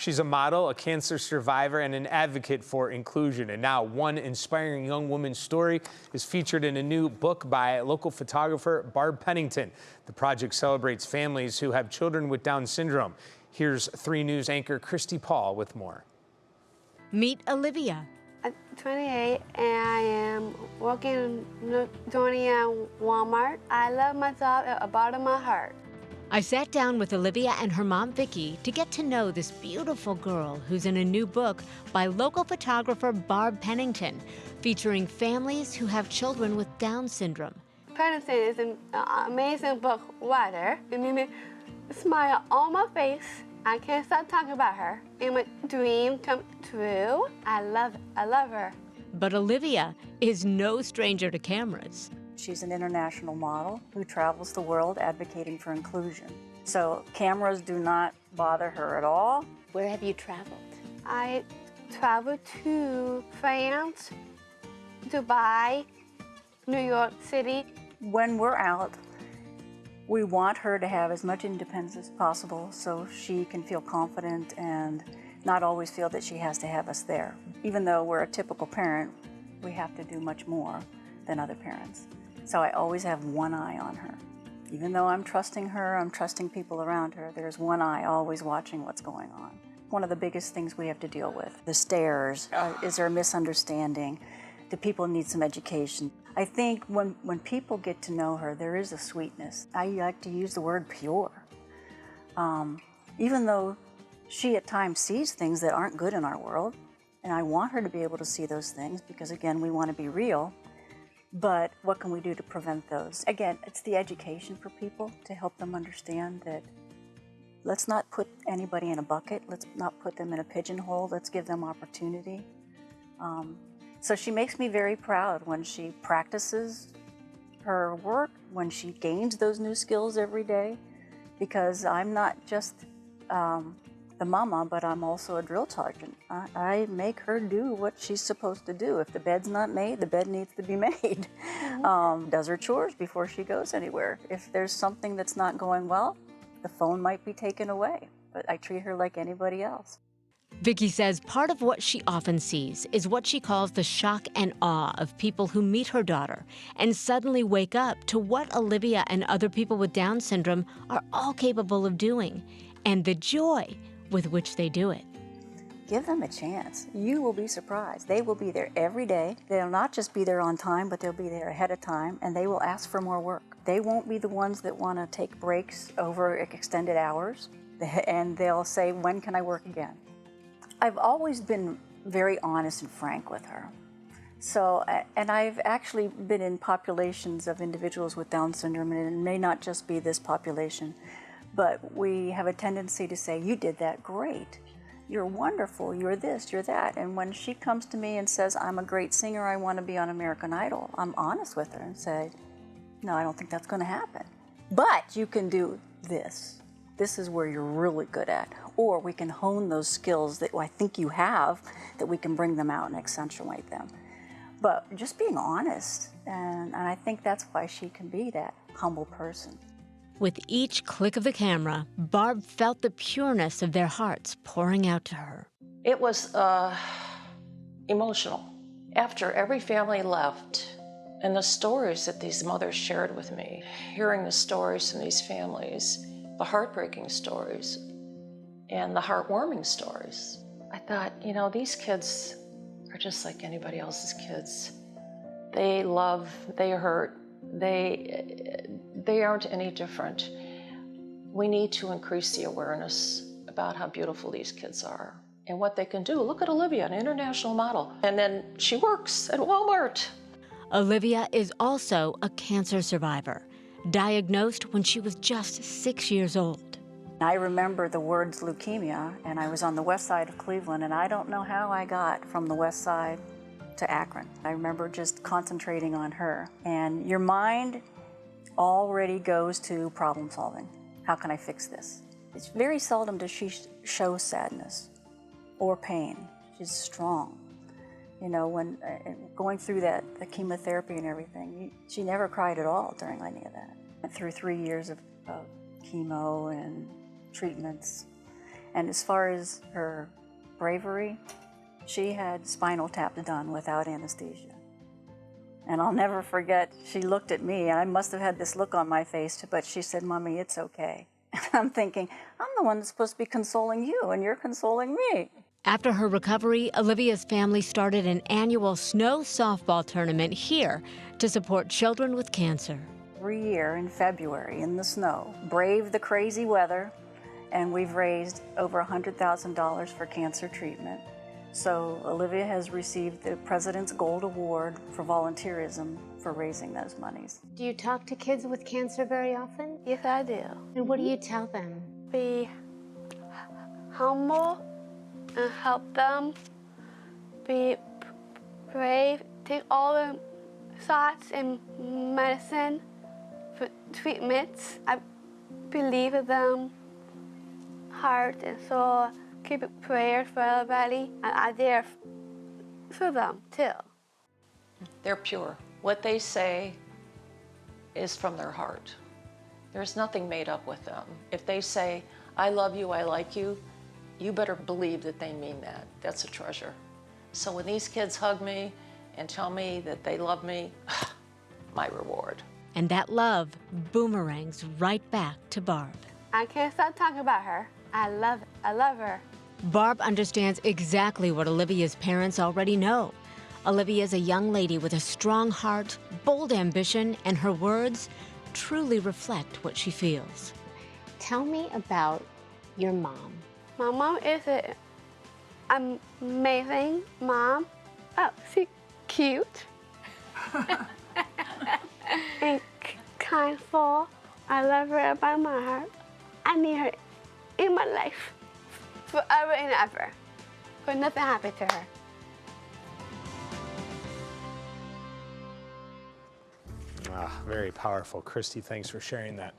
She's a model, a cancer survivor, and an advocate for inclusion. And now one inspiring young woman's story is featured in a new book by local photographer Barb Pennington. The project celebrates families who have children with Down syndrome. Here's 3 News anchor Christy Paul with more. Meet Olivia. I'm 28 and I am working doing at Walmart. I love myself at the bottom of my heart. I sat down with Olivia and her mom, Vicky, to get to know this beautiful girl who's in a new book by local photographer Barb Pennington, featuring families who have children with Down syndrome. Pennington is an amazing book writer. It made me smile on my face. I can't stop talking about her. And my dream come true. I love her. But Olivia is no stranger to cameras. She's an international model who travels the world advocating for inclusion. So cameras do not bother her at all. Where have you traveled? I traveled to France, Dubai, New York City. When we're out, we want her to have as much independence as possible so she can feel confident and not always feel that she has to have us there. Even though we're a typical parent, we have to do much more than other parents. So I always have one eye on her. Even though I'm trusting her, I'm trusting people around her, there's one eye always watching what's going on. One of the biggest things we have to deal with, the stares. Is there a misunderstanding? Do people need some education? I think when people get to know her, there is a sweetness. I like to use the word pure. Even though she at times sees things that aren't good in our world, and I want her to be able to see those things because, again, we want to be real. But what can we do to prevent those? Again, it's the education for people to help them understand that let's not put anybody in a bucket. Let's not put them in a pigeonhole. Let's give them opportunity. So she makes me very proud when she practices her work, when she gains those new skills every day, because I'm not just the mama, but I'm also a drill sergeant. I make her do what she's supposed to do. If the bed's not made, the bed needs to be made. Does her chores before she goes anywhere. If there's something that's not going well, the phone might be taken away, but I treat her like anybody else. Vicky says part of what she often sees is what she calls the shock and awe of people who meet her daughter and suddenly wake up to what Olivia and other people with Down syndrome are all capable of doing, and the joy with which they do it. Give them a chance. You will be surprised. They will be there every day. They'll not just be there on time, but they'll be there ahead of time, and they will ask for more work. They won't be the ones that want to take breaks over extended hours, and they'll say, when can I work again? I've always been very honest and frank with her. So, and I've actually been in populations of individuals with Down syndrome, and it may not just be this population, but we have a tendency to say, you did that great. You're wonderful, you're this, you're that. And when she comes to me and says, I'm a great singer, I want to be on American Idol, I'm honest with her and say, no, I don't think that's going to happen. But you can do this. This is where you're really good at. Or we can hone those skills that I think you have, that we can bring them out and accentuate them. But just being honest, and I think that's why she can be that humble person. With each click of the camera, Barb felt the pureness of their hearts pouring out to her. It was emotional. After every family left, and the stories that these mothers shared with me, hearing the stories from these families, the heartbreaking stories, and the heartwarming stories, I thought, you know, these kids are just like anybody else's kids. They love, they hurt, they aren't any different. We need to increase the awareness about how beautiful these kids are and what they can do. Look at Olivia, an international model. And then she works at Walmart. Olivia is also a cancer survivor, diagnosed when she was just 6 years old. I remember the words leukemia, and I was on the west side of Cleveland, and I don't know how I got from the west side to Akron. I remember just concentrating on her. And your mind already goes to problem solving. How can I fix this? It's very seldom does she show sadness or pain. She's strong. You know, when going through the chemotherapy and everything, she never cried at all during any of that. Went through 3 years of chemo and treatments. And as far as her bravery, she had spinal tap done without anesthesia. And I'll never forget, she looked at me, and I must have had this look on my face, but she said, "Mommy, it's okay." And I'm thinking, I'm the one that's supposed to be consoling you, and you're consoling me. After her recovery, Olivia's family started an annual snow softball tournament here to support children with cancer. Every year in February, in the snow, brave the crazy weather, and we've raised over $100,000 for cancer treatment. So Olivia has received the President's Gold Award for volunteerism for raising those monies. Do you talk to kids with cancer very often? Yes, I do. And what do you tell them? Be humble and help them. Be brave. Take all the shots and medicine for treatments. I believe in them, heart and soul. Keep it prayers for everybody, and I dare for them too. They're pure. What they say is from their heart. There's nothing made up with them. If they say, "I love you, I like you," you better believe that they mean that. That's a treasure. So when these kids hug me and tell me that they love me, my reward. And that love boomerangs right back to Barb. I can't stop talking about her. I love her. Barb understands exactly what Olivia's parents already know. Olivia's a young lady with a strong heart, bold ambition, and her words truly reflect what she feels. Tell me about your mom. My mom is an amazing mom. Oh, she's cute. And kindful. I love her by my heart. I need her in my life forever and ever. But nothing happened to her. Very powerful. Christy, thanks for sharing that.